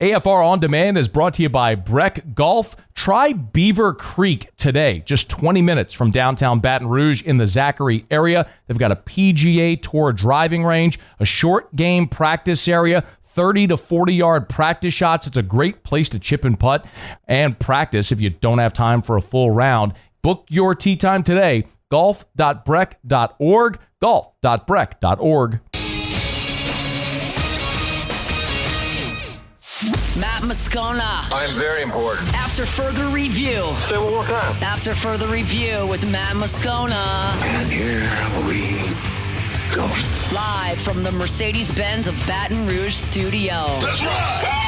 AFR On Demand is brought to you by Breck Golf. Try Beaver Creek today, just 20 minutes from downtown Baton Rouge in the Zachary area. They've got a PGA Tour driving range, a short game practice area, 30 to 40-yard practice shots. It's a great place to chip and putt and practice if you don't have time for a full round. Book your tee time today, golf.breck.org, golf.breck.org. Matt Moscona. I'm very important. After further review. Say it one more time. After further review with Matt Moscona. And here we go. Live from the Mercedes-Benz of Baton Rouge studio. Let's ride!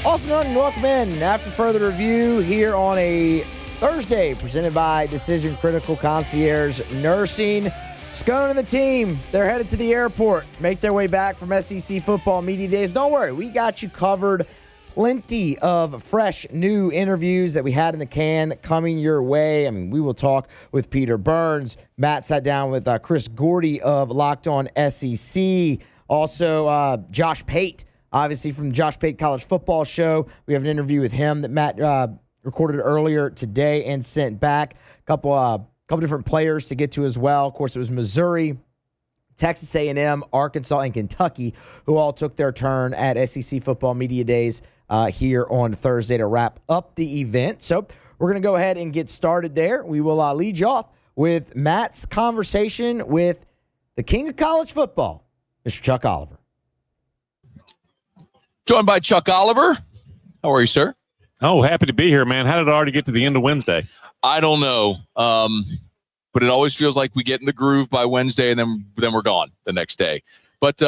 Also known, welcome in after further review here on a Thursday, presented by Decision Critical Concierge Nursing. Scone and the team, they're headed to the airport, make their way back from SEC Football Media Days. Don't worry, we got you covered. Plenty of fresh new interviews that we had in the can coming your way. I mean, we will talk with Peter Burns. Matt sat down with Chris Gordy of Locked On SEC. Also, Josh Pate. Obviously, from the Josh Pate College Football Show, we have an interview with him that Matt recorded earlier today and sent back. Couple different players to get to as well. Of course, it was Missouri, Texas A&M, Arkansas, and Kentucky who all took their turn at SEC Football Media Days here on Thursday to wrap up the event. So we're going to go ahead and get started there. We will lead you off with Matt's conversation with the king of college football, Mr. Chuck Oliver. Joined by Chuck Oliver. How are you, sir? Oh, happy to be here, man. How did it already get to the end of Wednesday? I don't know, but it always feels like we get in the groove by Wednesday, and then we're gone the next day. But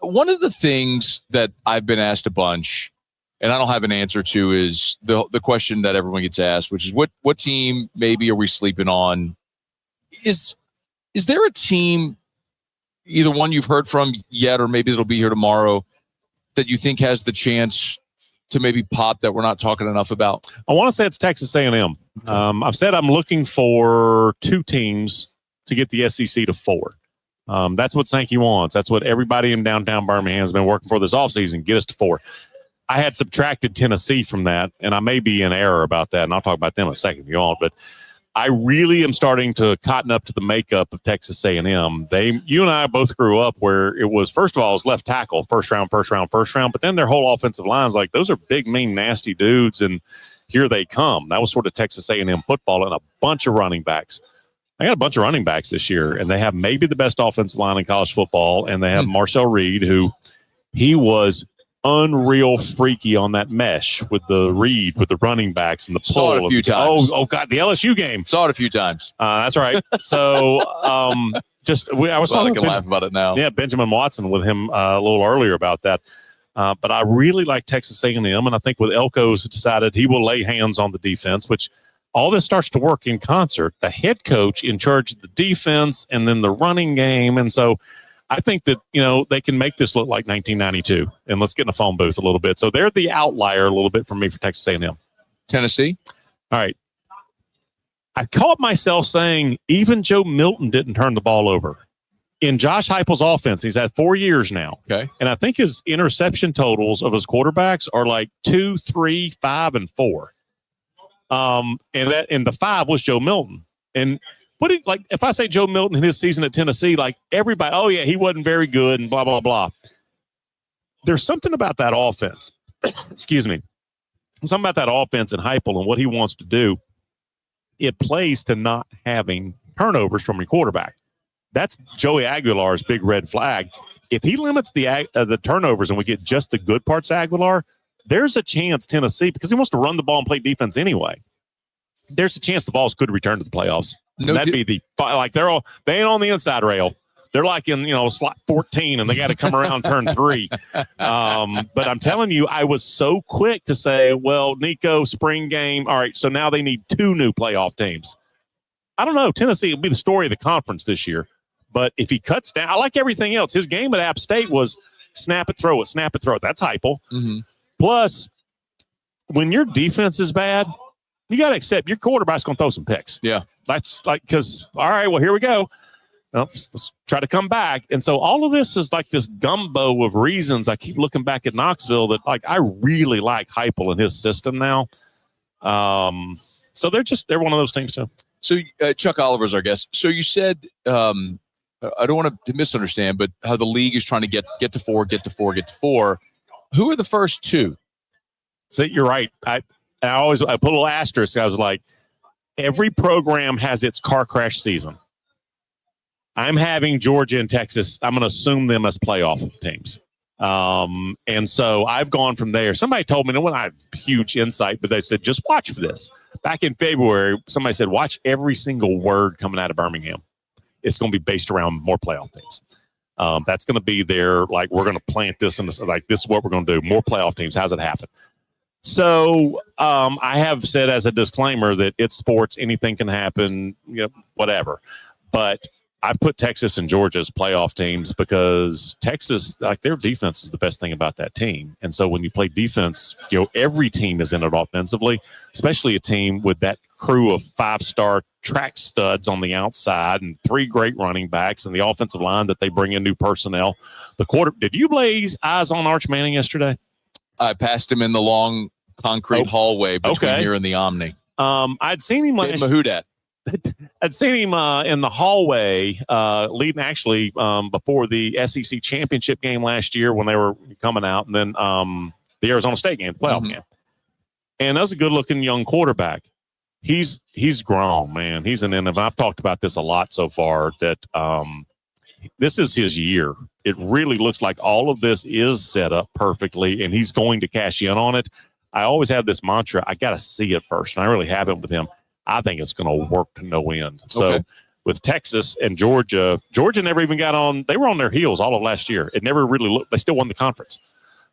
one of the things that I've been asked a bunch, and I don't have an answer to, is the question that everyone gets asked, which is what team maybe are we sleeping on? Is there a team, either one you've heard from yet or maybe it'll be here tomorrow, that you think has the chance to maybe pop that we're not talking enough about? I want to say it's Texas A&M. I've said I'm looking for two teams to get the SEC to 4. That's what Sankey wants. That's what everybody in downtown Birmingham has been working for this offseason, get us to 4. I had subtracted Tennessee from that, and I may be in error about that, and I'll talk about them in a second if you want, but I really am starting to cotton up to the makeup of Texas A&M. You and I both grew up where it was, first of all, it was left tackle, first round, but then their whole offensive line's like, those are big, mean, nasty dudes, and here they come. That was sort of Texas A&M football, and a bunch of running backs. I got a bunch of running backs this year, and they have maybe the best offensive line in college football, and they have Marcel Reed, who he was unreal freaky on that mesh with the read with the running backs and the pull. Saw it a few times. Oh God, the LSU game. Saw it a few times. That's right. So I was talking. I can laugh about it now. Yeah, Benjamin Watson with him a little earlier about that. But I really like Texas A&M, and I think with Elko's decided he will lay hands on the defense, which all this starts to work in concert. The head coach in charge of the defense and then the running game, and so I think that, they can make this look like 1992, and let's get in a phone booth a little bit. So they're the outlier a little bit for me for Texas A&M. Tennessee? All right. I caught myself saying even Joe Milton didn't turn the ball over. In Josh Heupel's offense, he's had 4 years now. Okay. And I think his interception totals of his quarterbacks are like 2, 3, 5, and 4. And the 5 was Joe Milton. And if I say Joe Milton in his season at Tennessee, like everybody, oh yeah, he wasn't very good and blah, blah, blah. There's something about that offense. Excuse me. Something about that offense and Heupel and what he wants to do. It plays to not having turnovers from your quarterback. That's Joey Aguilar's big red flag. If he limits the turnovers and we get just the good parts of Aguilar, there's a chance Tennessee, because he wants to run the ball and play defense anyway, there's a chance the balls could return to the playoffs. That'd be they ain't on the inside rail. They're like in, slot 14 and they got to come around turn 3. But I'm telling you, I was so quick to say, well, Nico, spring game. All right. So now they need 2 new playoff teams. I don't know. Tennessee will be the story of the conference this year. But if he cuts down, I like everything else. His game at App State was snap it, throw it, snap it, throw it. That's Heupel. Mm-hmm. Plus, when your defense is bad, you got to accept your quarterback's going to throw some picks. Yeah. That's like, because, all right, well, here we go. Let's try to come back. And so all of this is like this gumbo of reasons. I keep looking back at Knoxville that, like, I really like Heupel and his system now. So they're one of those teams too. So Chuck Oliver's our guest. So you said, I don't want to misunderstand, but how the league is trying to get to 4, get to 4, get to 4. Who are the first 2? So you're right. I put a little asterisk. I was like, every program has its car crash season. I'm having Georgia and Texas. I'm going to assume them as playoff teams. And so I've gone from there. Somebody told me, I have huge insight, but they said, just watch for this. Back in February, somebody said, watch every single word coming out of Birmingham. It's going to be based around more playoff teams. That's going to be there. Like, we're going to plant this, and like, this is what we're going to do. More playoff teams. How's it happen? So I have said as a disclaimer that it's sports. Anything can happen, whatever. But I put Texas and Georgia as playoff teams because Texas, like, their defense is the best thing about that team. And so when you play defense, every team is in it offensively, especially a team with that crew of 5-star track studs on the outside and 3 great running backs and the offensive line that they bring in new personnel. Did you blaze eyes on Arch Manning yesterday? I passed him in the long concrete hallway between here and the Omni. I'd seen him Gave him a hoot at. I'd seen him in the hallway leading actually before the SEC championship game last year when they were coming out, and then the Arizona State game, the playoff game. And that was a good-looking young quarterback. He's grown, man. He's an innovator. I've talked about this a lot so far, that this is his year. It really looks like all of this is set up perfectly, and he's going to cash in on it. I always have this mantra, I got to see it first, and I really haven't with him. I think it's going to work to no end. So with Texas and Georgia never even got on. They were on their heels all of last year. It never really looked. They still won the conference.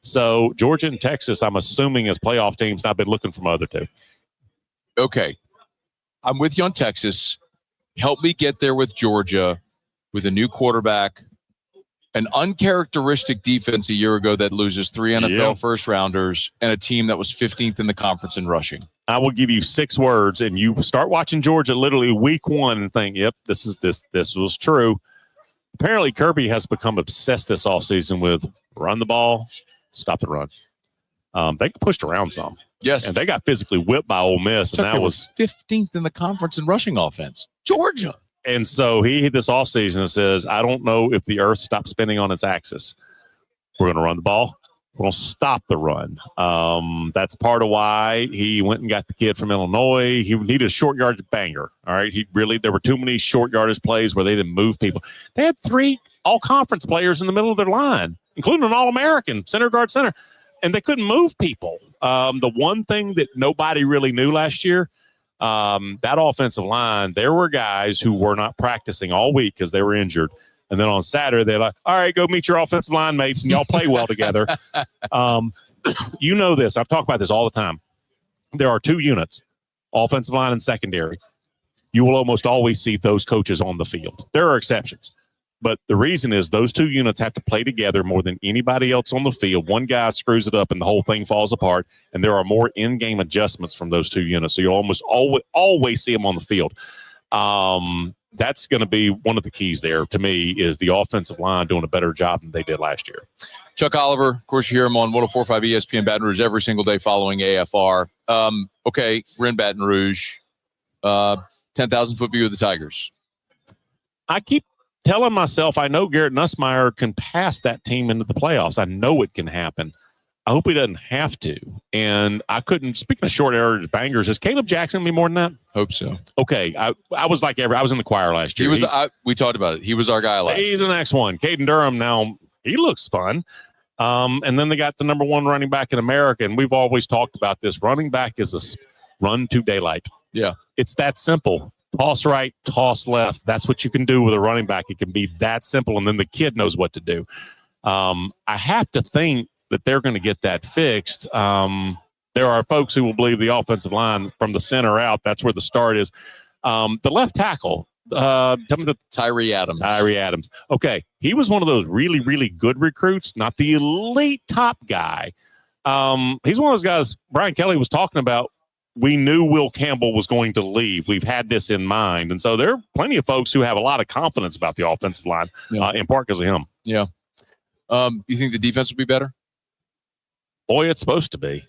So Georgia and Texas, I'm assuming, as playoff teams, and I've been looking for my other 2. Okay. I'm with you on Texas. Help me get there with Georgia with a new quarterback, an uncharacteristic defense a year ago that loses 3 NFL first rounders, and a team that was 15th in the conference in rushing. I will give you 6 words, and you start watching Georgia literally week 1 and think, yep, this was true. Apparently, Kirby has become obsessed this offseason with run the ball, stop the run. They got pushed around some. Yes. And they got physically whipped by Ole Miss, Chuck, and that was 15th in the conference in rushing offense. Georgia. And so he hit this offseason and says, I don't know if the earth stops spinning on its axis. We're going to run the ball. We're going to stop the run. That's part of why he went and got the kid from Illinois. He needed a short yardage banger. All right. There were too many short yardage plays where they didn't move people. They had 3 all-conference players in the middle of their line, including an All-American, center guard center, and they couldn't move people. The one thing that nobody really knew last year, that offensive line, there were guys who were not practicing all week because they were injured. And then on Saturday, they're like, all right, go meet your offensive line mates and y'all play well together. You know this. I've talked about this all the time. There are 2 units, offensive line and secondary. You will almost always see those coaches on the field. There are exceptions. But the reason is those 2 units have to play together more than anybody else on the field. One guy screws it up and the whole thing falls apart. And there are more in-game adjustments from those 2 units. So you'll almost always see them on the field. That's going to be one of the keys there to me, is the offensive line doing a better job than they did last year. Chuck Oliver, of course, you hear him on 104.5 ESPN Baton Rouge every single day following AFR. Okay, we're in Baton Rouge. 10,000-foot view of the Tigers. I keep telling myself I know Garrett Nussmeier can pass that team into the playoffs. I know it can happen. I hope he doesn't have to. And I couldn't, speaking of short yardage bangers, is Caleb Jackson going to be more than that? Hope so. Okay. I was like, I was in the choir last year. We talked about it. He was our guy last year. He's the next one. Caden Durham, now, he looks fun. And then they got the number 1 running back in America. And we've always talked about this. Running back is a run to daylight. Yeah. It's that simple. Toss right, toss left. That's what you can do with a running back. It can be that simple. And then the kid knows what to do. I have to think that they're going to get that fixed. There are folks who will believe the offensive line from the center out, that's where the start is. The left tackle, Tyree Adams. Tyree Adams. Okay, he was one of those really, really good recruits, not the elite top guy. He's one of those guys Brian Kelly was talking about. We knew Will Campbell was going to leave. We've had this in mind. And so there are plenty of folks who have a lot of confidence about the offensive line, in part because of him. Yeah. You think the defense will be better? Boy, it's supposed to be.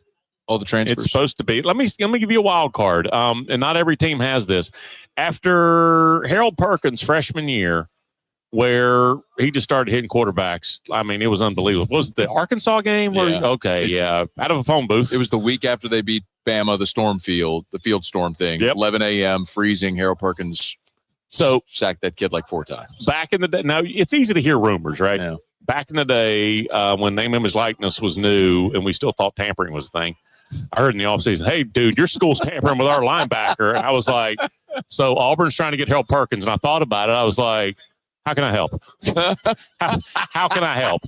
All the transfers? It's supposed to be. Let me give you a wild card. And not every team has this. After Harold Perkins' freshman year, where he just started hitting quarterbacks, I mean, it was unbelievable. Was it the Arkansas game? Yeah. Out of a phone booth. It was the week after they beat Bama, the field storm thing. Yep. 11 a.m., freezing. Harold Perkins sacked that kid like 4 times. Back in the day, now it's easy to hear rumors, right? Yeah. Back in the day, when name, image, likeness was new and we still thought tampering was a thing, I heard in the offseason, hey, dude, your school's tampering with our linebacker. And I was like, so Auburn's trying to get Harold Perkins. And I thought about it. I was like, how can I help? How can I help?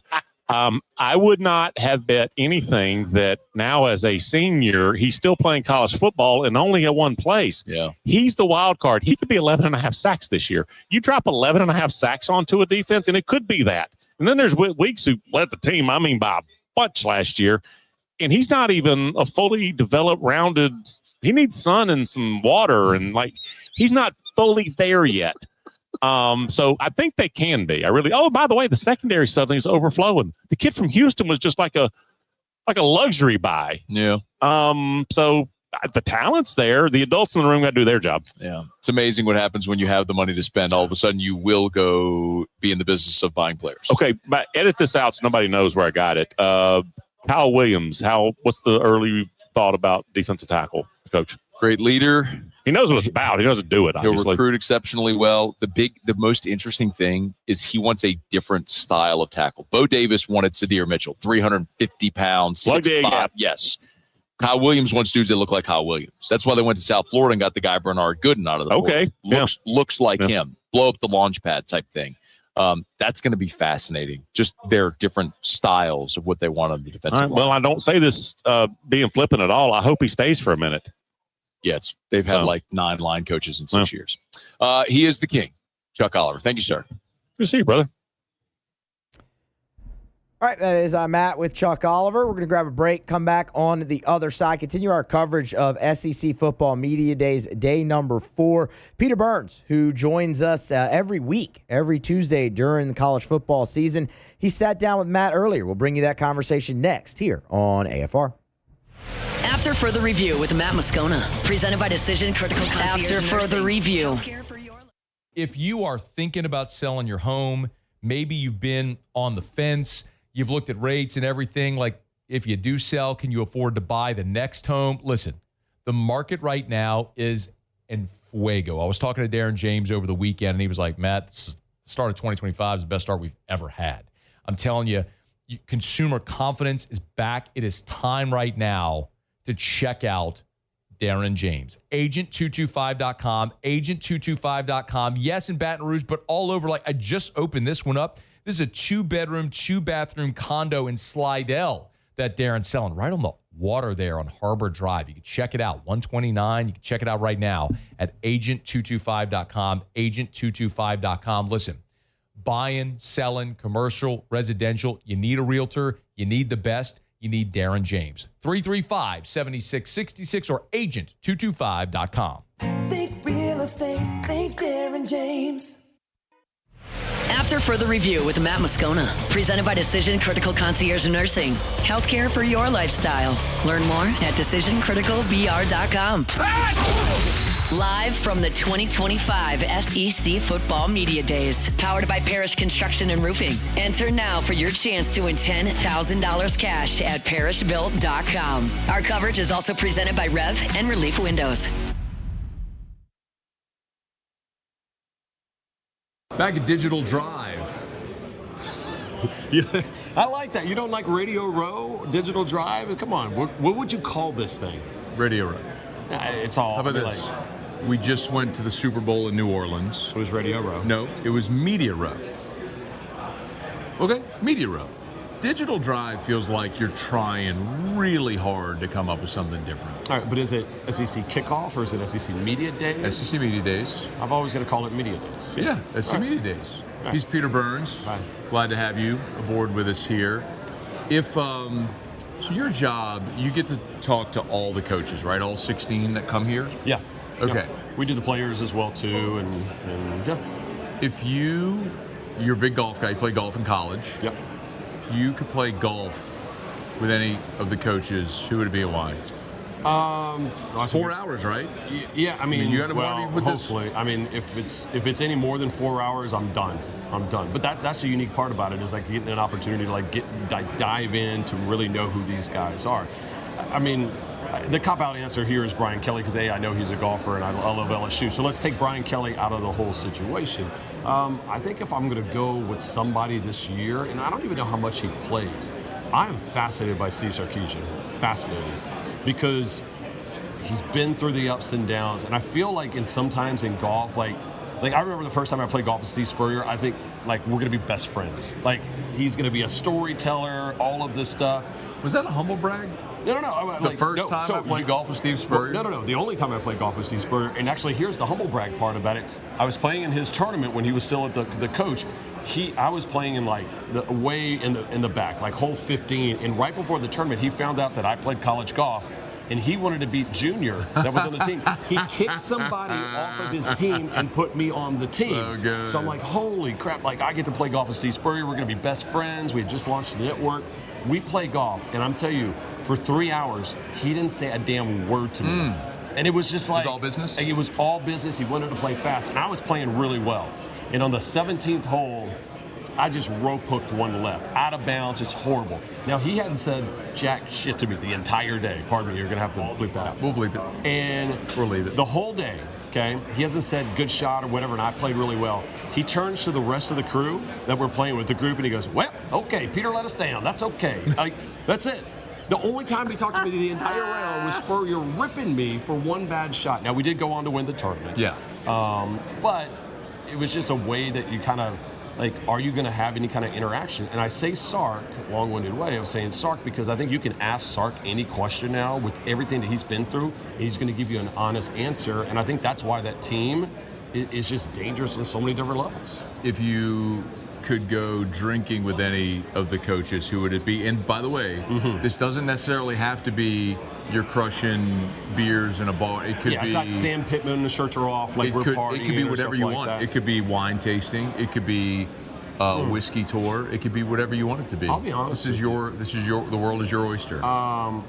I would not have bet anything that now as a senior, he's still playing college football and only at one place. Yeah. He's the wild card. He could be 11.5 sacks this year. You drop 11.5 sacks onto a defense, and it could be that. And then there's Weeks who led the team, by a bunch last year, and he's not even a fully developed, rounded. He needs sun and some water, and he's not fully there yet. So I think they can be. Oh, by the way, the secondary suddenly is overflowing. The kid from Houston was just like a luxury buy. Yeah. So the talent's there. The adults in the room got to do their job. Yeah. It's amazing what happens when you have the money to spend. All of a sudden, you will go be in the business of buying players. Okay, but edit this out so nobody knows where I got it. Kyle Williams, what's the early thought about defensive tackle, coach? Great leader. He knows what it's about. He doesn't do it, obviously. He'll recruit exceptionally well. The most interesting thing is he wants a different style of tackle. Bo Davis wanted Sadir Mitchell, 350 pounds, 6'5". Yes. Kyle Williams wants dudes that look like Kyle Williams. That's why they went to South Florida and got the guy Bernard Gooden out of the Okay. Looks like him. Blow up the launch pad type thing. That's going to be fascinating. Just their different styles of what they want on the defensive line. Well, I don't say this being flippant at all. I hope he stays for a minute. Yeah, they've had 9 line coaches in 6 years. He is the king, Chuck Oliver. Thank you, sir. Good to see you, brother. All right, that is Matt with Chuck Oliver. We're going to grab a break, come back on the other side, continue our coverage of SEC Football Media Days, day number 4. Peter Burns, who joins us every week, every Tuesday during the college football season. He sat down with Matt earlier. We'll bring you that conversation next here on AFR. After further review with Matt Moscona, presented by Decision Critical Concierge. After further review. If you are thinking about selling your home, maybe you've been on the fence, you've looked at rates and everything, like if you do sell, can you afford to buy the next home? Listen, the market right now is en fuego. I was talking to Darren James over the weekend, and he was like, Matt, the start of 2025 is the best start we've ever had. I'm telling you, consumer confidence is back. It is time right now to check out Darren James. Agent225.com, agent225.com. Yes, in Baton Rouge, but all over. I just opened this one up. This is a 2-bedroom, 2-bathroom condo in Slidell that Darren's selling right on the water there on Harbor Drive. You can check it out, 129. You can check it out right now at agent225.com, agent225.com. Listen, buying, selling, commercial, residential, you need a realtor, you need the best. You need Darren James. 335-7666 or agent225.com. Think real estate, think Darren James. After further review with Matt Moscona, presented by Decision Critical Concierge Nursing. Healthcare for your lifestyle. Learn more at decisioncriticalbr.com. Live from the 2025 SEC Football Media Days, powered by Parish Construction and Roofing. Enter now for your chance to win $10,000 cash at parishbuilt.com. Our coverage is also presented by Rev and Relief Windows. Back at Digital Drive. I like that. You don't like Radio Row, Digital Drive? Come on. What would you call this thing? Radio Row. It's all. How about this? We just went to the Super Bowl in New Orleans. It was Radio Row. No, it was Media Row. Okay, Media Row. Digital Drive feels like you're trying really hard to come up with something different. All right, but is it SEC Kickoff or is it SEC Media Days? SEC Media Days. I've always got to call it Media Days. Yeah, SEC Media Days. Right. He's Peter Burns. Right. Glad to have you aboard with us here. If So your job, you get to talk to all the coaches, right? All 16 that come here? Yeah. Okay. Yeah. We do the players as well, too, and yeah. If you're a big golf guy, you play golf in college. Yep. If you could play golf with any of the coaches, who would it be and why? It's 4 hours, right? Yeah, I mean you got to money with hopefully. this. I mean, if it's any more than 4 hours, I'm done. But that's the unique part about it is like getting an opportunity to dive in to really know who these guys are. I mean, the cop-out answer here is Brian Kelly because I know he's a golfer and I love LSU. So let's take Brian Kelly out of the whole situation. I think if I'm going to go with somebody this year, and I don't even know how much he plays, I am fascinated by Steve Sarkisian. Fascinated. Because he's been through the ups and downs, and I feel like sometimes in golf, like I remember the first time I played golf with Steve Spurrier, I think like we're gonna be best friends. Like he's gonna be a storyteller, all of this stuff. Was that a humble brag? No. The first time I played golf with Steve Spurrier? No. The only time I played golf with Steve Spurrier, and actually here's the humble brag part about it. I was playing in his tournament when he was still at the coach. I was playing in like way in the back, like hole 15, and right before the tournament, he found out that I played college golf, and he wanted to beat Junior that was on the team. He kicked somebody off of his team and put me on the team. So good. So I'm like, holy crap! Like I get to play golf with Steve Spurrier. We're gonna be best friends. We had just launched the network. We play golf, and I'm telling you, for 3 hours, he didn't say a damn word to me. And it was just like all business? It was all business. He wanted to play fast, and I was playing really well. And on the 17th hole, I just rope hooked one left, out of bounds. It's horrible. Now, he hadn't said jack shit to me the entire day. Pardon me, you're going to have to bleep that out. We'll bleep it. And we'll leave it. The whole day, okay, he hasn't said good shot or whatever, and I played really well. He turns to the rest of the crew that we're playing with, the group, and he goes, well, okay, Peter let us down. That's okay. Like, that's it. The only time he talked to me the entire round was Spurrier ripping me for one bad shot. Now, we did go on to win the tournament. Yeah. But it was just a way that you kind of, like, are you going to have any kind of interaction? And I say Sark, long-winded way of saying Sark, because I think you can ask Sark any question now with everything that he's been through, and he's going to give you an honest answer. And I think that's why that team is just dangerous on so many different levels. If you could go drinking with any of the coaches, who would it be? And by the way, this doesn't necessarily have to be you're crushing beers in a bar. It could be. It's not Sam Pittman, the shirts are off, like we're partying. It could be or whatever stuff you like want. that. It could be wine tasting. It could be whiskey tour. It could be whatever you want it to be. I'll be honest. The world is your oyster. I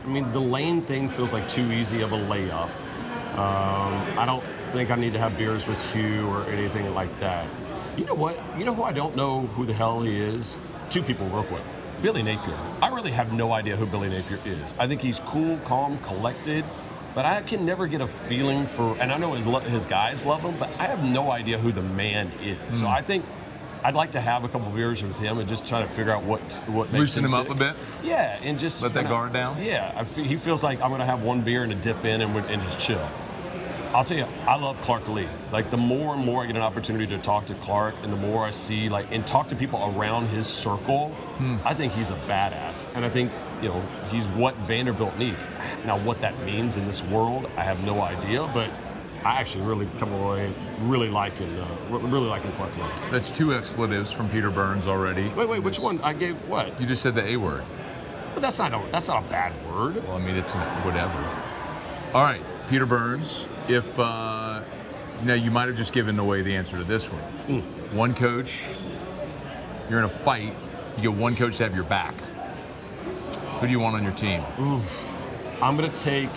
mean, the lane thing feels like too easy of a layup. I don't think I need to have beers with Hugh or anything like that. You know what? You know who I don't know who the hell he is? Two people real quick. Billy Napier. I really have no idea who Billy Napier is. I think he's cool, calm, collected, but I can never get a feeling for, and I know his guys love him, but I have no idea who the man is. So I think I'd like to have a couple beers with him and just try to figure out what makes Loosen him up tick. a bit? Yeah, and just let that guard down? Yeah, he feels like I'm going to have one beer and a dip in and just chill. I'll tell you, I love Clark Lee. Like, the more and more I get an opportunity to talk to Clark and the more I see, like, and talk to people around his circle, I think he's a badass. And I think, you know, he's what Vanderbilt needs. Now, what that means in this world, I have no idea, but I actually really come away really liking Clark Lee. That's 2 expletives from Peter Burns already. Wait, which one? I gave what? You just said the A word. But that's not a bad word. Well, I mean, it's whatever. All right, Peter Burns. If now you might have just given away the answer to this one. One coach, you're in a fight. You get one coach to have your back. Who do you want on your team? I'm going to take...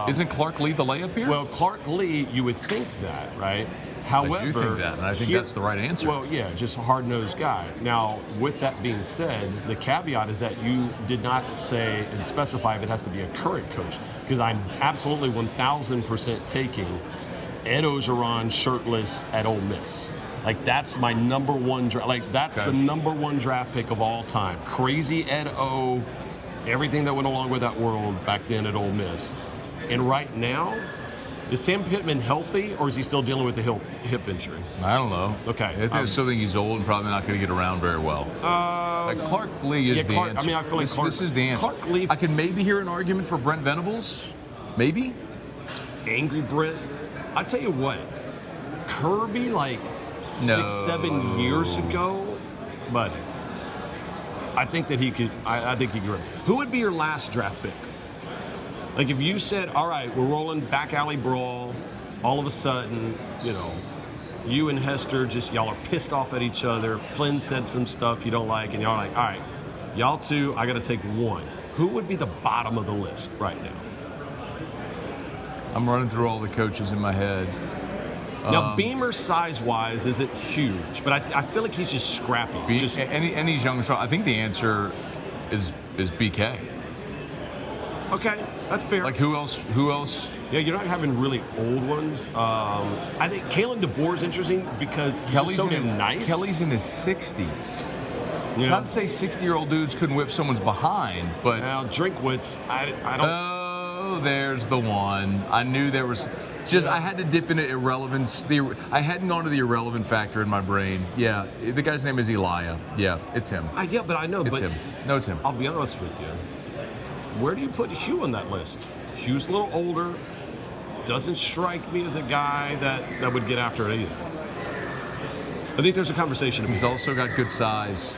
Isn't Clark Lee the layup here? Well, Clark Lee, you would think that, right? However, I do think that, and I think that's the right answer. Well, yeah, just a hard-nosed guy. Now, with that being said, the caveat is that you did not say and specify if it has to be a current coach, because I'm absolutely 1,000% taking Ed Ogeron shirtless at Ole Miss. Like, that's my number one draft. Like, that's the number one draft pick of all time. Crazy Ed O, everything that went along with that world back then at Ole Miss. And right now, is Sam Pittman healthy, or is he still dealing with the hip injury? I don't know. Okay. I still think he's old and probably not going to get around very well. Clark Lee is the answer. I mean, I feel like this is the answer. Clark Lee. I can maybe hear an argument for Brent Venables. Maybe. Angry Brent. I tell you what, Kirby, like 6-7 years ago, buddy. I think that he could. I think he could. Who would be your last draft pick? Like if you said, all right, we're rolling back alley brawl, all of a sudden, you and Hester y'all are pissed off at each other. Flynn said some stuff you don't like, and y'all are like, all right, y'all two, I got to take one. Who would be the bottom of the list right now? I'm running through all the coaches in my head. Now, Beamer size-wise isn't huge, but I feel like he's just scrappy. And he's young and strong. I think the answer is BK. Okay, that's fair. Like who else? Yeah, you're not having really old ones. I think Kalen DeBoer's interesting because he's so nice. Kelly's in his 60s. Yeah. It's not to say 60-year-old dudes couldn't whip someone's behind, but now Drinkwitz, I don't. Oh, there's the one. I knew there was. I had to dip into irrelevance. I hadn't gone to the irrelevant factor in my brain. Yeah, the guy's name is Elia. Yeah, it's him. Yeah, but I know. It's him. No, it's him. I'll be honest with you. Where do you put Hugh on that list? Hugh's a little older. Doesn't strike me as a guy that would get after it either. I think there's a conversation. He's also got good size.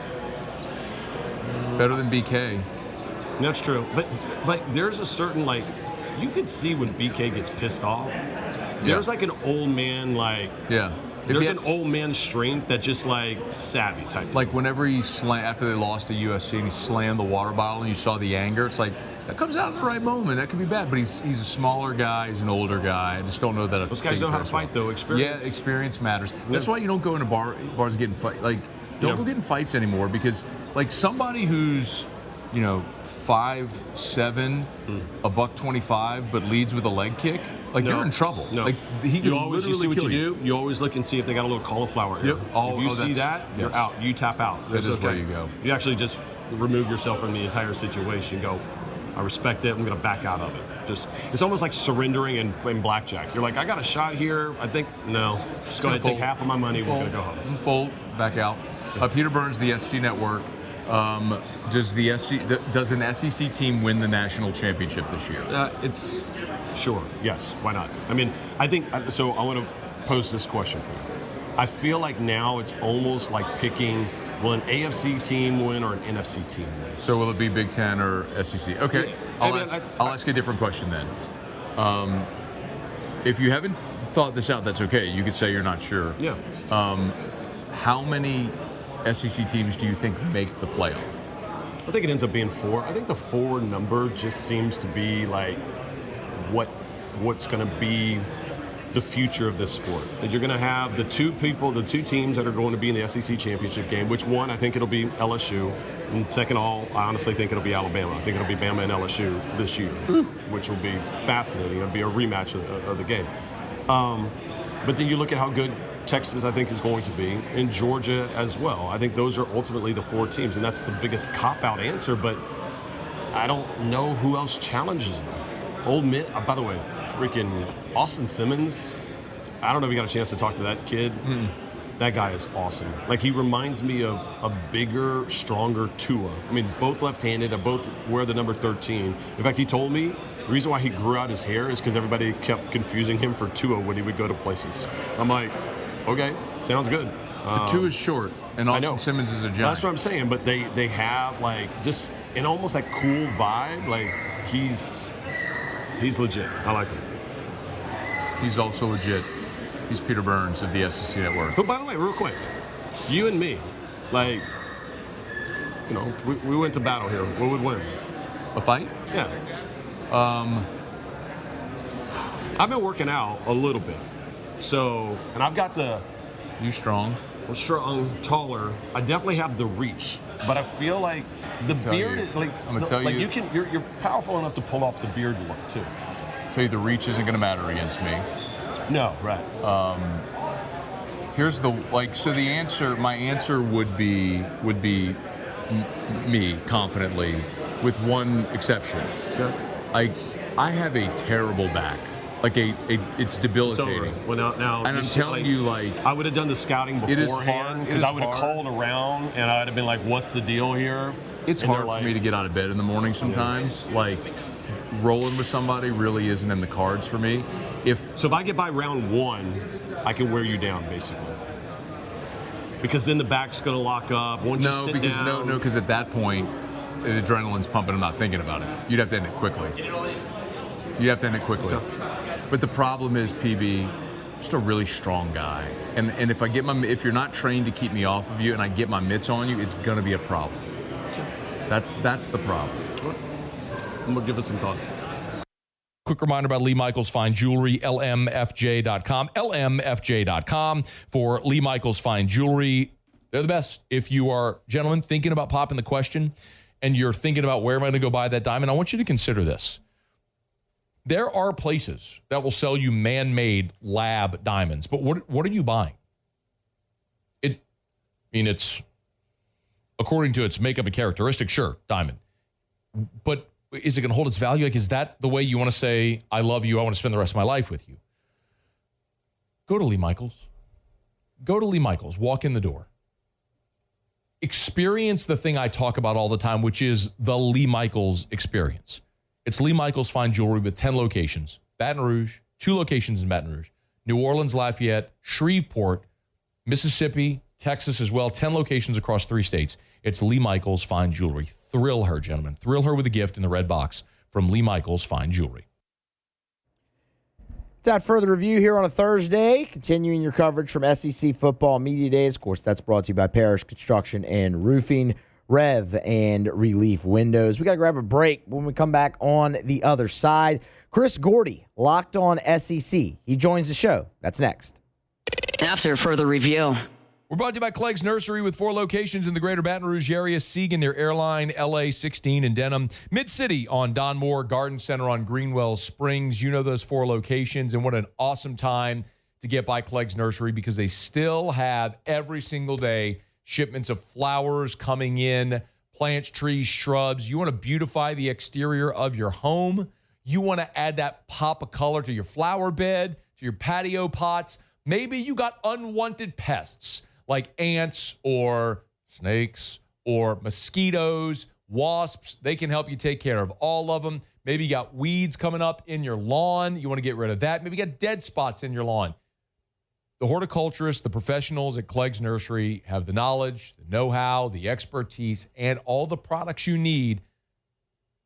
Better than BK. That's true. But there's a certain, you could see when BK gets pissed off. There's like an old man, there's an old man strength that just savvy type. Like whenever he after they lost to USC and he slammed the water bottle and you saw the anger, it's like, that comes out at the right moment. That could be bad, but he's a smaller guy. He's an older guy. I just don't know that. Those guys know how to fight, though. Experience. Yeah, experience matters. Yeah. That's why you don't go into bars and get in fight. Don't go get in fights anymore because, somebody who's, 5'7", $125, but leads with a leg kick, you're in trouble. No. He can you see what you do. You always look and see if they got a little cauliflower. Yep. If you see that, you're out. You tap out. That is where you go. You actually just remove yourself from the entire situation. Go, I respect it. I'm going to back out of it. It's almost like surrendering in blackjack. You're like, I got a shot here. I think, no. Just go ahead and take half of my money. We're going to go home. Fold, back out. Peter Burns, the SC Network. Does an SEC team win the national championship this year? It's sure. Yes. Why not? I think so. I want to pose this question for you. I feel like now it's almost like picking, will an AFC team win or an NFC team win? So will it be Big Ten or SEC? Okay. Yeah. I'll ask a different question then. If you haven't thought this out, that's okay. You could say you're not sure. Yeah. How many SEC teams do you think make the playoff? I think it ends up being 4. I think the 4 number just seems to be what's going to be the future of this sport. That you're going to have the two teams that are going to be in the SEC championship game, which one, I think it'll be LSU. And second of all, I honestly think it'll be Alabama. I think it'll be Bama and LSU this year, which will be fascinating. It'll be a rematch of the game. But then you look at how good Texas, I think, is going to be, and Georgia as well. I think those are ultimately the 4 teams, and that's the biggest cop-out answer, but I don't know who else challenges them. Old Mitt, by the way, freaking Austin Simmons, I don't know if you got a chance to talk to that kid. That guy is awesome. He reminds me of a bigger, stronger Tua. Both left-handed, both wear the number 13. In fact, he told me the reason why he grew out his hair is because everybody kept confusing him for Tua when he would go to places. I'm like, okay, sounds good. Tua is short, and Austin Simmons is a giant. That's what I'm saying, but they have, just an almost that cool vibe. He's legit. I like him. He's also legit. He's Peter Burns of the SEC Network. But by the way, real quick, you and me, we went to battle here. What would win? A fight? Yeah. I've been working out a little bit. So, and I've got You strong? I'm strong, taller. I definitely have the reach. But I feel like the beard, you're powerful enough to pull off the beard look too. Tell you the reach isn't going to matter against me. No, right. Here's the my answer would be me confidently, with one exception. Okay. I have a terrible back. It's debilitating. It's over. Well, now and I'm telling you, I would have done the scouting beforehand because I would have called around and I'd have been like, "What's the deal here?" It's hard for me to get out of bed in the morning sometimes. Rolling with somebody really isn't in the cards for me. So if I get by round 1, I can wear you down basically. Because then the back's going to lock up. Once you sit down, because at that point, the adrenaline's pumping. I'm not thinking about it. You'd have to end it quickly. But the problem is, PB, just a really strong guy. And if you're not trained to keep me off of you and I get my mitts on you, it's going to be a problem. That's the problem. I'm going to give us some thought. Quick reminder about Lee Michaels Fine Jewelry, lmfj.com. lmfj.com for Lee Michaels Fine Jewelry. They're the best. If you are, gentlemen, thinking about popping the question and you're thinking about where am I going to go buy that diamond, I want you to consider this. There are places that will sell you man-made lab diamonds, but what are you buying? It's according to its makeup and characteristics, sure, diamond. But is it going to hold its value? Like, is that the way you want to say, I love you, I want to spend the rest of my life with you? Go to Lee Michaels. Go to Lee Michaels. Walk in the door. Experience the thing I talk about all the time, which is the Lee Michaels experience. It's Lee Michaels Fine Jewelry with 10 locations. Baton Rouge, 2 locations in Baton Rouge. New Orleans, Lafayette, Shreveport, Mississippi, Texas as well. 10 locations across 3 states. It's Lee Michaels Fine Jewelry. Thrill her, gentlemen. Thrill her with a gift in the red box from Lee Michaels Fine Jewelry. Without further review here on a Thursday, continuing your coverage from SEC Football Media Days. Of course, that's brought to you by Parish Construction and Roofing, Rev, and Relief Windows. We got to grab a break. When we come back on the other side, Chris Gordy, Locked On SEC. He joins the show. That's next. After further review. We're brought to you by Clegg's Nursery with 4 locations in the greater Baton Rouge area. Siegen near Airline, LA 16 in Denham. Mid-City on Don Moore, Garden Center on Greenwell Springs. You know those 4 locations, and what an awesome time to get by Clegg's Nursery because they still have every single day shipments of flowers coming in, plants, trees, shrubs. You want to beautify the exterior of your home. You want to add that pop of color to your flower bed, to your patio pots. Maybe you got unwanted pests like ants or snakes or mosquitoes, wasps. They can help you take care of all of them. Maybe you got weeds coming up in your lawn. You want to get rid of that. Maybe you got dead spots in your lawn. The horticulturists, the professionals at Clegg's Nursery have the knowledge, the know-how, the expertise, and all the products you need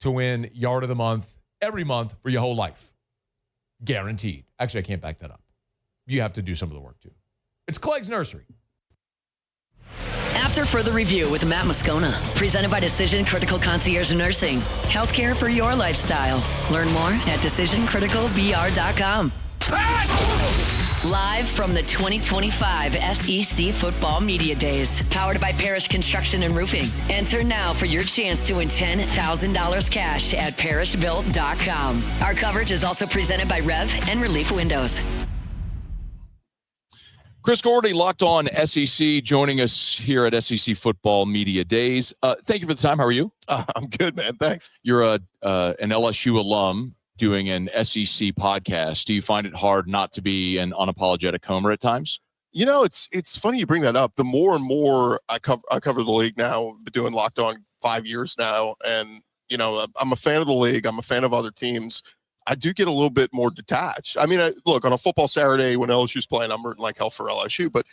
to win Yard of the Month every month for your whole life. Guaranteed. Actually, I can't back that up. You have to do some of the work, too. It's Clegg's Nursery. After further review with Matt Moscona, presented by Decision Critical Concierge Nursing. Healthcare for your lifestyle. Learn more at decisioncriticalbr.com. Live from the 2025 SEC Football Media Days, powered by Parish Construction and Roofing. Enter now for your chance to win $10,000 cash at parishbuilt.com. Our coverage is also presented by Rev and Relief Windows. Chris Gordy, Locked On SEC, joining us here at SEC Football Media Days. Thank you for the time. How are you? I'm good, man. Thanks. You're an LSU alum doing an SEC podcast. Do you find it hard not to be an unapologetic homer at times? You know, it's funny you bring that up. The more and more I cover the league now, I've been doing Locked On 5 years now, and you know, I'm a fan of the league. I'm a fan of other teams. I do get a little bit more detached. I mean, look, on a football Saturday when LSU's playing, I'm rooting like hell for LSU. But,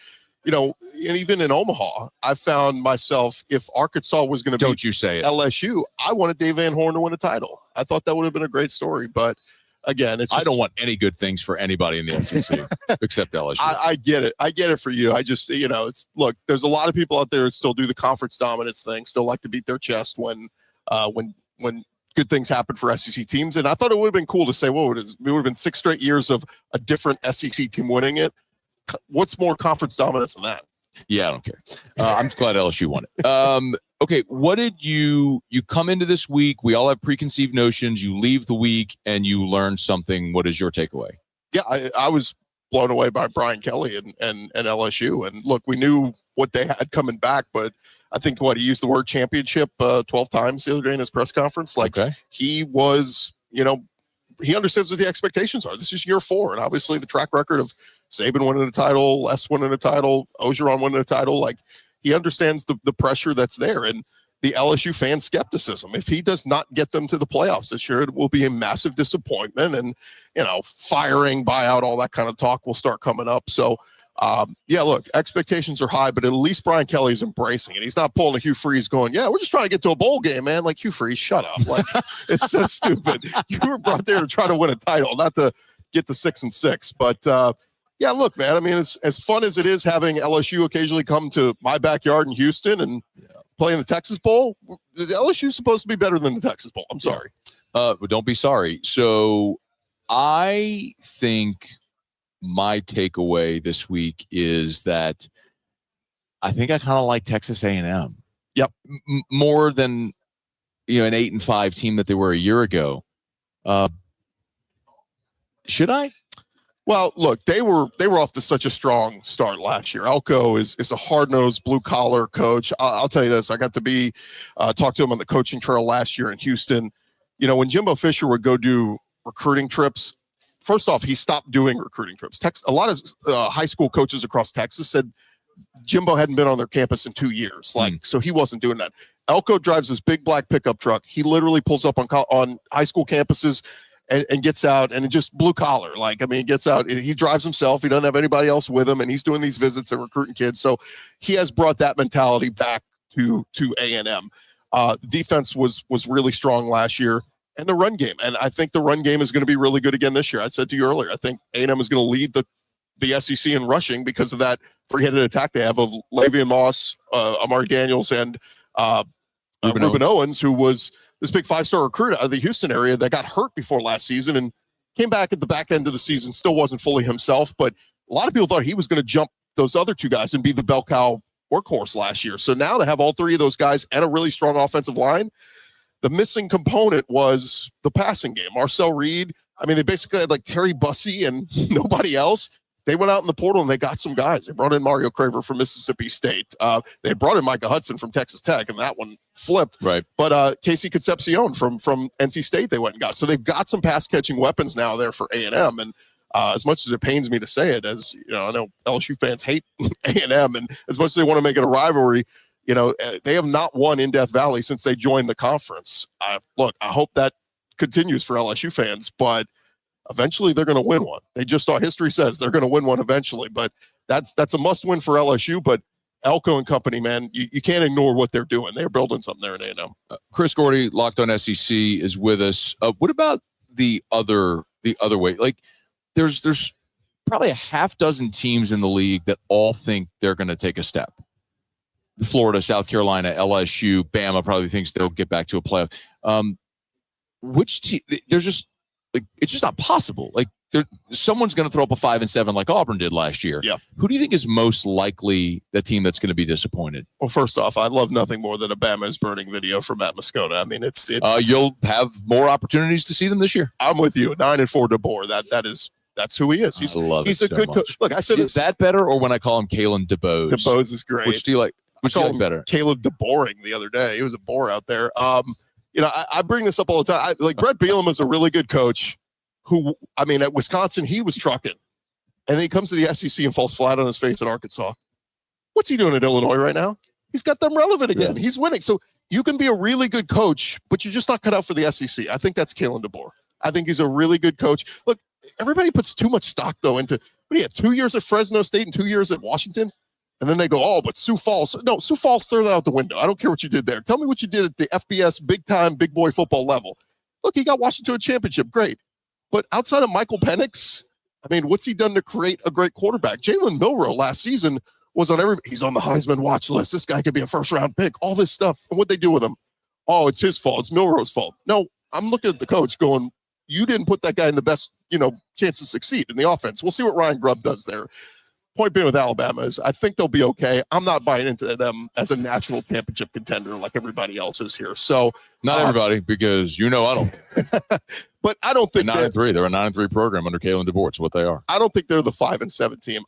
you know, and even in Omaha, I found myself, if Arkansas was going to beat LSU, I wanted Dave Van Horn to win a title. I thought that would have been a great story. But, again, it's just, I don't want any good things for anybody in the SEC except LSU. I get it. I get it for you. I just, you know, look, there's a lot of people out there that still do the conference dominance thing, still like to beat their chest when good things happen for SEC teams. And I thought it would have been cool to say, well, it would have been 6 straight years of a different SEC team winning it. What's more conference dominance than that? Yeah, I don't care. I'm just glad LSU won it. Okay, what did you come into this week? We all have preconceived notions. You leave the week and you learn something. What is your takeaway? Yeah, I was blown away by Brian Kelly and LSU. And look, we knew what they had coming back, but I think he used the word championship 12 times the other day in his press conference. Like he was, you know, he understands what the expectations are. This is year 4. And obviously the track record of Saban winning a title, Les winning a title, Ogeron winning a title, like he understands the pressure that's there and the LSU fan skepticism. If he does not get them to the playoffs this year, it will be a massive disappointment. And, you know, firing, buyout, all that kind of talk will start coming up. So Yeah, look, expectations are high, but at least Brian Kelly's embracing it. He's not pulling a Hugh Freeze going, yeah, we're just trying to get to a bowl game, man. Like, Hugh Freeze, shut up. Like, it's so stupid. You were brought there to try to win a title, not to get to 6-6. But yeah, look, man, I mean, as fun as it is having LSU occasionally come to my backyard in Houston and play in the Texas Bowl, the LSU's supposed to be better than the Texas Bowl. I'm sorry. But don't be sorry. So I think my takeaway this week is that I think I kind of like Texas A&M. Yep. More than, an 8-5 team that they were a year ago. Should I? Well, look, they were off to such a strong start last year. Elko is a hard-nosed, blue-collar coach. I'll tell you this. I got to be talk to him on the coaching trail last year in Houston. When Jimbo Fisher would go do recruiting trips, first off, he stopped doing recruiting trips. A lot of high school coaches across Texas said Jimbo hadn't been on their campus in 2 years. So he wasn't doing that. Elko drives this big black pickup truck. He literally pulls up on high school campuses and gets out, and it just blue collar. He gets out. He drives himself. He doesn't have anybody else with him, and he's doing these visits and recruiting kids. So he has brought that mentality back to A&M. Defense was really strong last year, and the run game. And I think the run game is going to be really good again this year. I said to you earlier, I think A&M is going to lead the SEC in rushing because of that three-headed attack they have of Lavian Moss, Amari Daniels, and Ruben Owens, who was this big 5-star recruit out of the Houston area that got hurt before last season and came back at the back end of the season, still wasn't fully himself. But a lot of people thought he was going to jump those other two guys and be the bell cow workhorse last year. So now to have all three of those guys and a really strong offensive line, the missing component was the passing game. Marcel Reed, they basically had Terry Bussey and nobody else. They went out in the portal and they got some guys. They brought in Mario Craver from Mississippi State. They brought in Micah Hudson from Texas Tech, and that one flipped. Right. But Casey Concepcion from NC State they went and got. So they've got some pass-catching weapons now there for A&M. And as much as it pains me to say it, as I know LSU fans hate A&M, and as much as they want to make it a rivalry, they have not won in Death Valley since they joined the conference. Look, I hope that continues for LSU fans, but eventually they're going to win one. They just thought history says they're going to win one eventually, but that's a must win for LSU. But Elko and company, man, you can't ignore what they're doing. They're building something there in A&M. Chris Gordy, Locked On SEC, is with us. What about the other way? There's probably a half dozen teams in the league that all think they're going to take a step. Florida, South Carolina, LSU, Bama probably thinks they'll get back to a playoff. Which team? There's just it's just not possible. Someone's going to throw up a 5-7 like Auburn did last year. Yeah. Who do you think is most likely the team that's going to be disappointed? Well, first off, I love nothing more than a Bama is burning video from Matt Moscona. It's you'll have more opportunities to see them this year. I'm with you. 9-4 DeBoer. That's who he is. He's a good coach. Look, I said is that better, or when I call him Kalen DeBose? DeBose is great. Which do you like? Which do you like better? Caleb DeBoring the other day. He was a bore out there. I bring this up all the time. Brett Bielema is a really good coach who, at Wisconsin, he was trucking. And then he comes to the SEC and falls flat on his face at Arkansas. What's he doing at Illinois right now? He's got them relevant again. Yeah. He's winning. So you can be a really good coach, but you're just not cut out for the SEC. I think that's Kalen DeBoer. I think he's a really good coach. Look, everybody puts too much stock, though, into, 2 years at Fresno State and 2 years at Washington? And then they go, but Sioux Falls. No, Sioux Falls, throw that out the window. I don't care what you did there. Tell me what you did at the FBS big-time, big boy football level. Look, he got Washington to a championship. Great. But outside of Michael Penix, what's he done to create a great quarterback? Jalen Milroe last season was he's on the Heisman watch list. This guy could be a first-round pick. All this stuff. And what'd they do with him? Oh, it's his fault. It's Milroe's fault. No, I'm looking at the coach going, you didn't put that guy in the best, chance to succeed in the offense. We'll see what Ryan Grubb does there. Point being with Alabama is I think they'll be okay. I'm not buying into them as a national championship contender like everybody else is here. So not everybody, because I don't. But I don't think 9-3. They're a 9-3 program under Kalen DeBoer. It's what they are. I don't think they're the 5-7 team.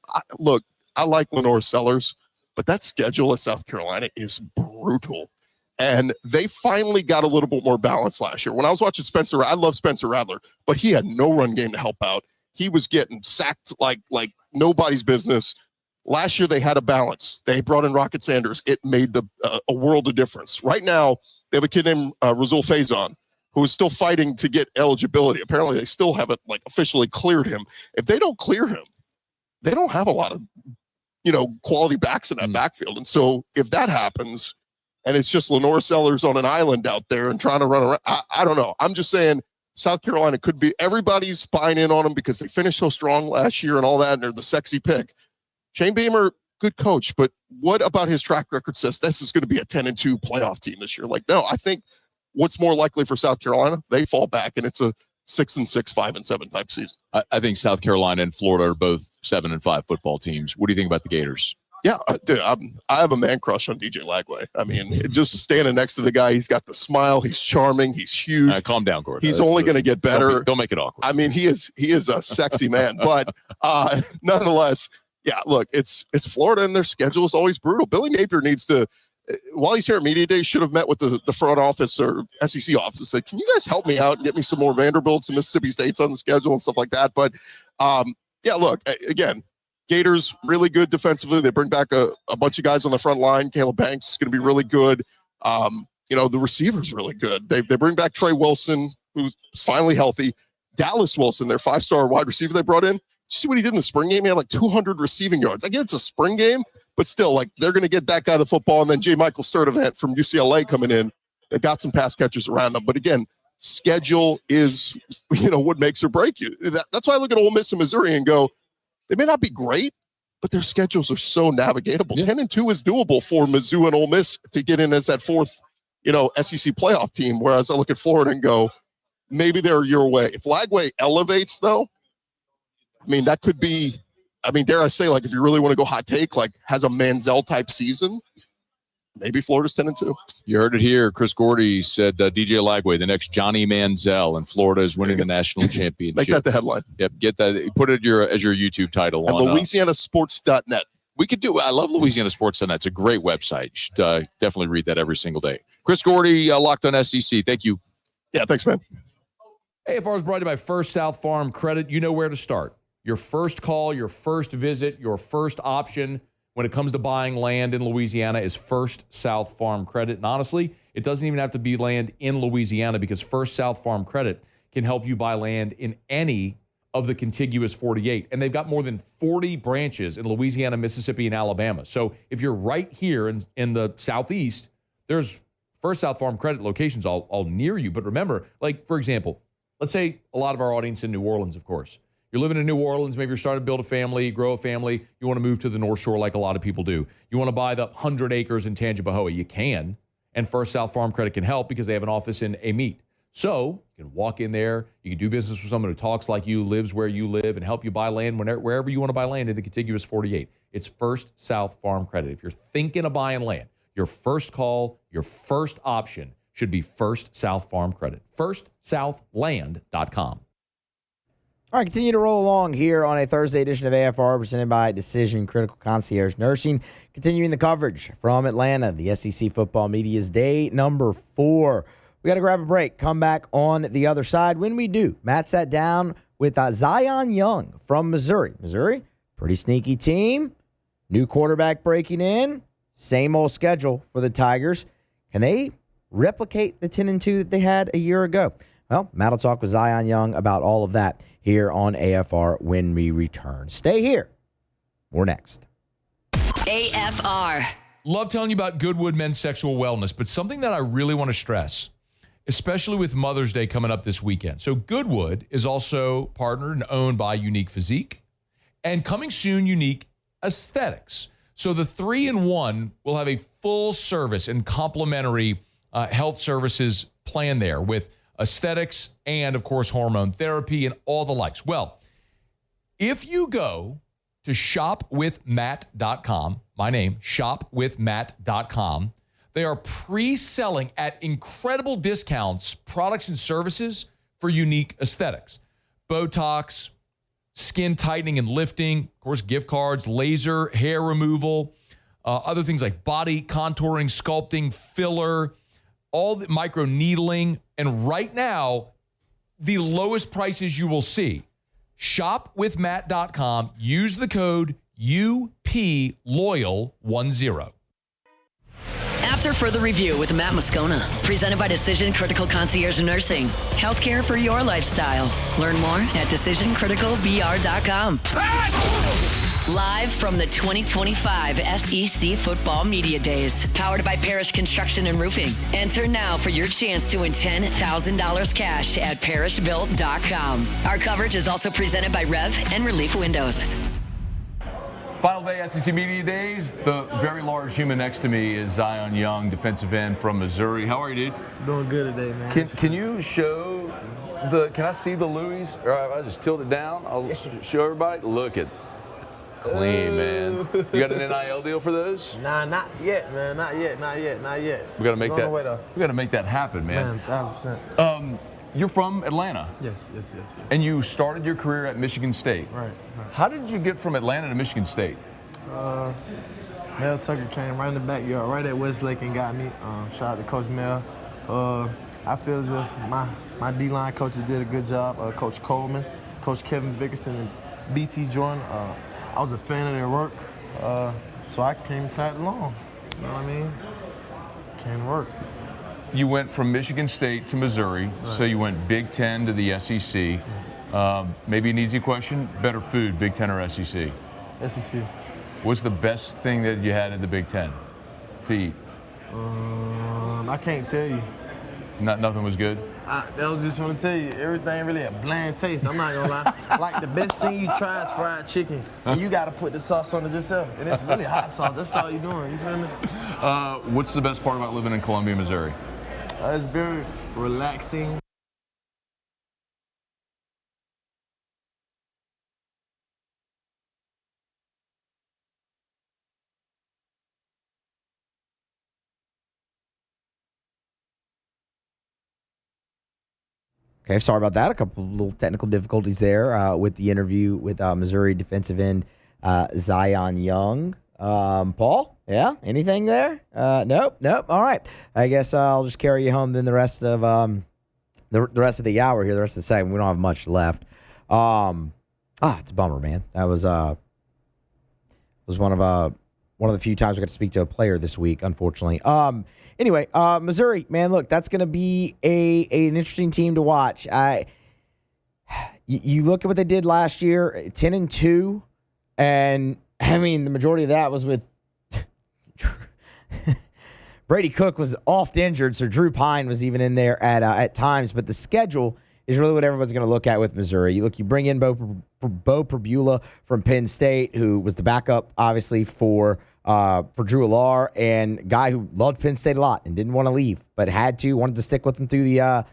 I like Lenore Sellers, but that schedule at South Carolina is brutal. And they finally got a little bit more balance last year. When I was watching Spencer, I love Spencer Rattler, but he had no run game to help out. He was getting sacked like nobody's business. Last year, they had a balance. They brought in Rocket Sanders. It made a world of difference. Right now, they have a kid named Razul Faison, who is still fighting to get eligibility. Apparently, they still haven't officially cleared him. If they don't clear him, they don't have a lot of quality backs in that backfield. And so if that happens and it's just Lenore Sellers on an island out there and trying to run around, I don't know. I'm just saying South Carolina could be, everybody's buying in on them because they finished so strong last year and all that, and they're the sexy pick. Shane Beamer, good coach, but what about his track record says this is going to be a 10-2 playoff team this year? Like, no, I think what's more likely for South Carolina, they fall back and it's a 6-6, 5-7 type season. I think South Carolina and Florida are both 7-5 football teams. What do you think about the Gators? Yeah, dude, I have a man crush on DJ Lagway. I mean, just standing next to the guy, he's got the smile, he's charming, he's huge. Calm down, Gordy. He's only going to get better. Don't make it awkward. I mean, he is a sexy man, but nonetheless, yeah, look, it's Florida and their schedule is always brutal. Billy Napier needs to, while he's here at Media Day, should have met with the front office or SEC office and said, can you guys help me out and get me some more Vanderbilts and Mississippi States on the schedule and stuff like that? But yeah, look, again, Gators really good defensively. They bring back a bunch of guys on the front line. Caleb Banks is going to be really good. The receivers really good. They bring back Trey Wilson, who's finally healthy. Dallas Wilson, their 5-star wide receiver they brought in. Did you see what he did in the spring game? He had like 200 receiving yards. I get it's a spring game, but still, like, they're going to get that guy the football. And then J. Michael Sturdivant from UCLA coming in. They've got some pass catchers around them. But again, schedule is, what makes or break you. That's why I look at Ole Miss and Missouri and go, they may not be great, but their schedules are so navigatable. Yeah. 10-2 is doable for Mizzou and Ole Miss to get in as that fourth, SEC playoff team. Whereas I look at Florida and go, maybe they're your way. If Lagway elevates, though, I mean, that could be, dare I say, like, if you really want to go hot take, like, has a Manziel type season, maybe Florida's 10-2. You heard it here. Chris Gordy said DJ Lagway, the next Johnny Manziel, and Florida is winning the national championship. Make that the headline. Yep, get that. Put it as your YouTube title. And on LouisianaSports.net. We could do. I love LouisianaSports.net. It's a great website. You should definitely read that every single day. Chris Gordy, Locked on SEC. Thank you. Yeah, thanks, man. AFR is brought to you by First South Farm Credit. You know where to start. Your first call, your first visit, your first option when it comes to buying land in Louisiana is First South Farm Credit. And honestly, it doesn't even have to be land in Louisiana because First South Farm Credit can help you buy land in any of the contiguous 48. And they've got more than 40 branches in Louisiana, Mississippi, and Alabama. So if you're right here in the Southeast, there's First South Farm Credit locations all near you. But remember, like, for example, let's say a lot of our audience in New Orleans, of course. You're living in New Orleans, maybe you're starting to build a family, grow a family. You want to move to the North Shore like a lot of people do. You want to buy the 100 acres in Tangipahoa. You can, and First South Farm Credit can help because they have an office in Amite. So you can walk in there, you can do business with someone who talks like you, lives where you live, and help you buy land wherever you want to buy land in the contiguous 48. It's First South Farm Credit. If you're thinking of buying land, your first call, your first option should be First South Farm Credit. FirstSouthLand.com. All right, continue to roll along here on a Thursday edition of AFR presented by Decision Critical Concierge Nursing. Continuing the coverage from Atlanta, the SEC Football Media's day number 4. We got to grab a break, come back on the other side. When we do, Matt sat down with Zion Young from Missouri. Missouri, pretty sneaky team. New quarterback breaking in. Same old schedule for the Tigers. Can they replicate the 10-2 that they had a year ago? Well, Matt will talk with Zion Young about all of that here on AFR when we return. Stay here. More next. AFR. Love telling you about Goodwood Men's Sexual Wellness, but something that I really want to stress, especially with Mother's Day coming up this weekend. So Goodwood is also partnered and owned by Unique Physique, and coming soon, Unique Aesthetics. So the 3-in-1 will have a full service and complimentary health services plan there with aesthetics and, of course, hormone therapy and all the likes. Well, if you go to shopwithmatt.com, my name, shopwithmatt.com, they are pre-selling at incredible discounts products and services for Unique Aesthetics. Botox, skin tightening and lifting, of course, gift cards, laser, hair removal, other things like body contouring, sculpting, filler, all the micro needling, and right now, the lowest prices you will see. Shopwithmatt.com. Use the code UPLoyal10. After further review with Matt Moscona, presented by Decision Critical Concierge Nursing. Healthcare for your lifestyle. Learn more at DecisionCriticalBR.com. Live from the 2025 SEC Football Media Days, powered by Parish Construction and Roofing. Enter now for your chance to win $10,000 cash at parishbuilt.com. Our coverage is also presented by Rev and Relief Windows. Final day SEC Media Days. The very large human next to me is Zion Young, defensive end from Missouri. How are you, dude? Doing good today, man. Can you show can I see the Louis? Or I just tilt it down. I'll show everybody. Look at clean, man. You got an NIL deal for those? Nah, not yet, man. Not yet. We gotta make that. We gotta make that happen, man. 1,000%. You're from Atlanta. Yes. And you started your career at Michigan State. Right. How did you get from Atlanta to Michigan State? Mel Tucker came right in the backyard, right at Westlake, and got me. Shout out to Coach Mel. I feel as if my D-line coaches did a good job. Coach Coleman, Coach Kevin Vickerson, and BT Jordan. I was a fan of their work, so I came tagged along. You know what I mean? Came to work. You went from Michigan State to Missouri, so you went Big Ten to the SEC. Maybe an easy question: better food, Big Ten or SEC? SEC. What's the best thing that you had in the Big Ten to eat? I can't tell you. Nothing was good? I was just want to tell you, everything really a bland taste. I'm not gonna lie. Like the best thing you try is fried chicken, and you gotta put the sauce on it yourself. And it's really hot sauce. That's all you're doing. You feel me? What's the best part about living in Columbia, Missouri? It's very relaxing. Okay, sorry about that. A couple little technical difficulties there with the interview with Missouri defensive end Zion Young. Paul, yeah, anything there? Nope. All right. I guess I'll just carry you home then the rest of the rest of the hour here, the rest of the segment. We don't have much left. It's a bummer, man. That was one of the few times we got to speak to a player this week, unfortunately. Anyway, Missouri, man, look, that's going to be an interesting team to watch. You look at what they did last year, 10-2, and I mean the majority of that was with Brady Cook was oft injured, so Drew Pine was even in there at times. But the schedule is really what everyone's going to look at with Missouri. You bring in Bo Prabula from Penn State, who was the backup, obviously, for Drew Allar, and guy who loved Penn State a lot and didn't want to leave, but wanted to stick with him through the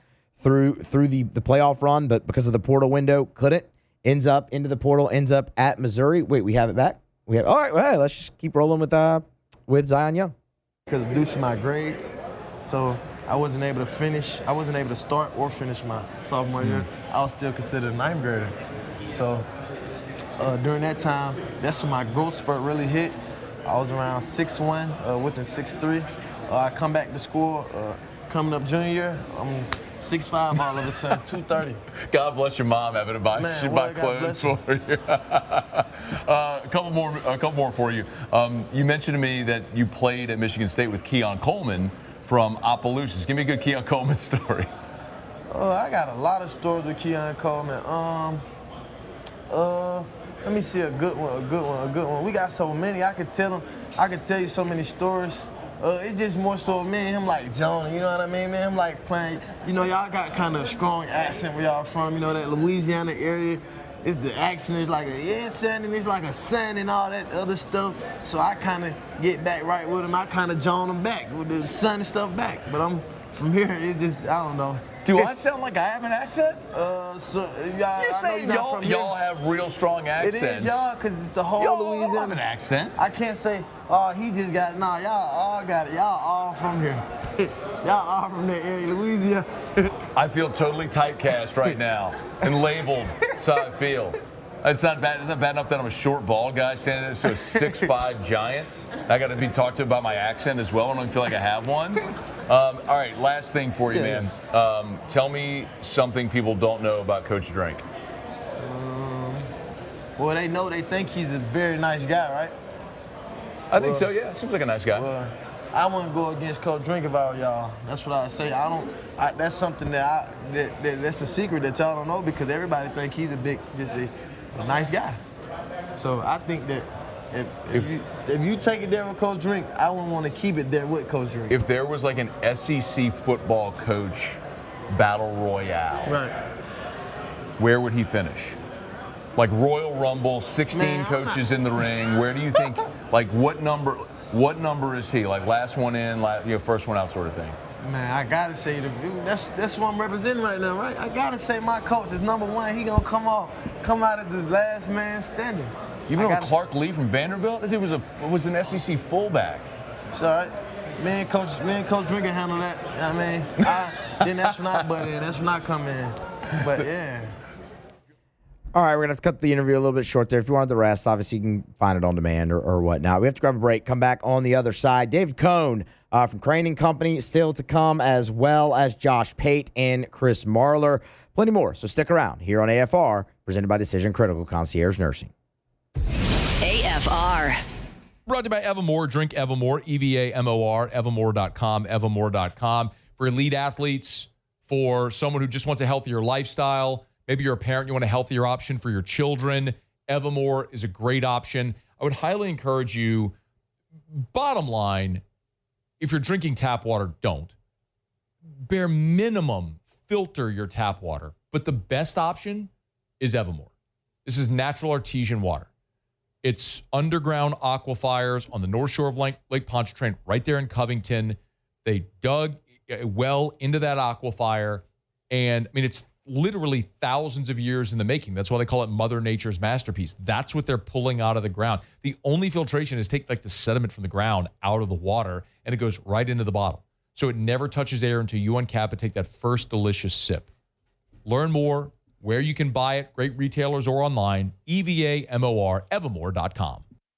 playoff run, but because of the portal window, couldn't. Ends up into the portal, ends up at Missouri. Wait, we have it back? All right, well, hey, let's just keep rolling with Zion Young. Because due to my grades, so I wasn't able to finish. I wasn't able to start or finish my sophomore year. I was still considered a ninth grader. So during that time, that's when my growth spurt really hit. I was around 6'1", within 6'3". I come back to school, coming up junior year, I'm 6'5" all of a sudden, 230. God bless your mom having to buy clothes for you. A couple more for you. You mentioned to me that you played at Michigan State with Keon Coleman from Opelousas. Give me a good Keon Coleman story. I got a lot of stories with Keon Coleman. Let me see a good one. We got so many. I could tell you so many stories. It's just more so me and him like Jonah, you know what I mean, man? Him like playing, y'all got kind of a strong accent where y'all from, that Louisiana area. It's the accent is like son, and it's like a son and all that other stuff. So I kind of get back right with him. I kind of join him back with the son and stuff back. But I'm from here. It's just I don't know. Do I sound like I have an accent? So y'all have real strong accents. It is y'all, because it's the whole Louisiana. Y'all have an accent. I can't say, he just got it. Nah, y'all all got it. Y'all all from here. Y'all all from that area, Louisiana. I feel totally typecast right now and labeled. That's how I feel. It's not bad. It's not bad enough that I'm a short, bald guy standing next to a 6'5" giant. I got to be talked to about my accent as well. I don't even feel like I have one. All right, last thing for you, man. Tell me something people don't know about Coach Drink. Well, they think he's a very nice guy, right? I think so, yeah. Seems like a nice guy. Well, I wouldn't go against Coach Drink if I were y'all. That's what I would say. That's something that's a secret that y'all don't know, because everybody think he's a nice guy. So I think that if you take it there with Coach Drink, I wouldn't want to keep it there with Coach Drink. If there was like an SEC football coach battle royale, Right. where would he finish? Like Royal Rumble, 16 coaches in the ring. Where do you think? Like what number is he? Like last one in, first one out, sort of thing. Man, I gotta say that's what I'm representing right now, right? I gotta say my coach is number one. He gonna come out as the last man standing. Even though Clark Lee from Vanderbilt, that dude was an SEC fullback. It's all right. Me and Coach Drink can handle that. You know what I mean? Then that's when I butt in. That's when I come in. But yeah. All right, we're going to have to cut the interview a little bit short there. If you wanted the rest, obviously you can find it on demand or whatnot. We have to grab a break, come back on the other side. David Cohn from Crane & Company still to come, as well as Josh Pate and Chris Marler. Plenty more, so stick around here on AFR, presented by Decision Critical Concierge Nursing. AFR. Brought to you by Evermore. Drink Evermore, EVAMOR, evermore.com, evermore.com. For elite athletes, for someone who just wants a healthier lifestyle. Maybe you're a parent, you want a healthier option for your children. Evermore is a great option. I would highly encourage you, bottom line, if you're drinking tap water, don't. Bare minimum, filter your tap water. But the best option is Evermore. This is natural artesian water. It's underground aquifers on the north shore of Lake Pontchartrain, right there in Covington. They dug a well into that aquifer, and I mean, it's literally thousands of years in the making. That's why they call it Mother Nature's masterpiece. That's what they're pulling out of the ground. The only filtration is take like the sediment from the ground out of the water, and it goes right into the bottle. So it never touches air until you uncap it, take that first delicious sip. Learn more where you can buy it, great retailers or online, EVAMOR, evermore.com.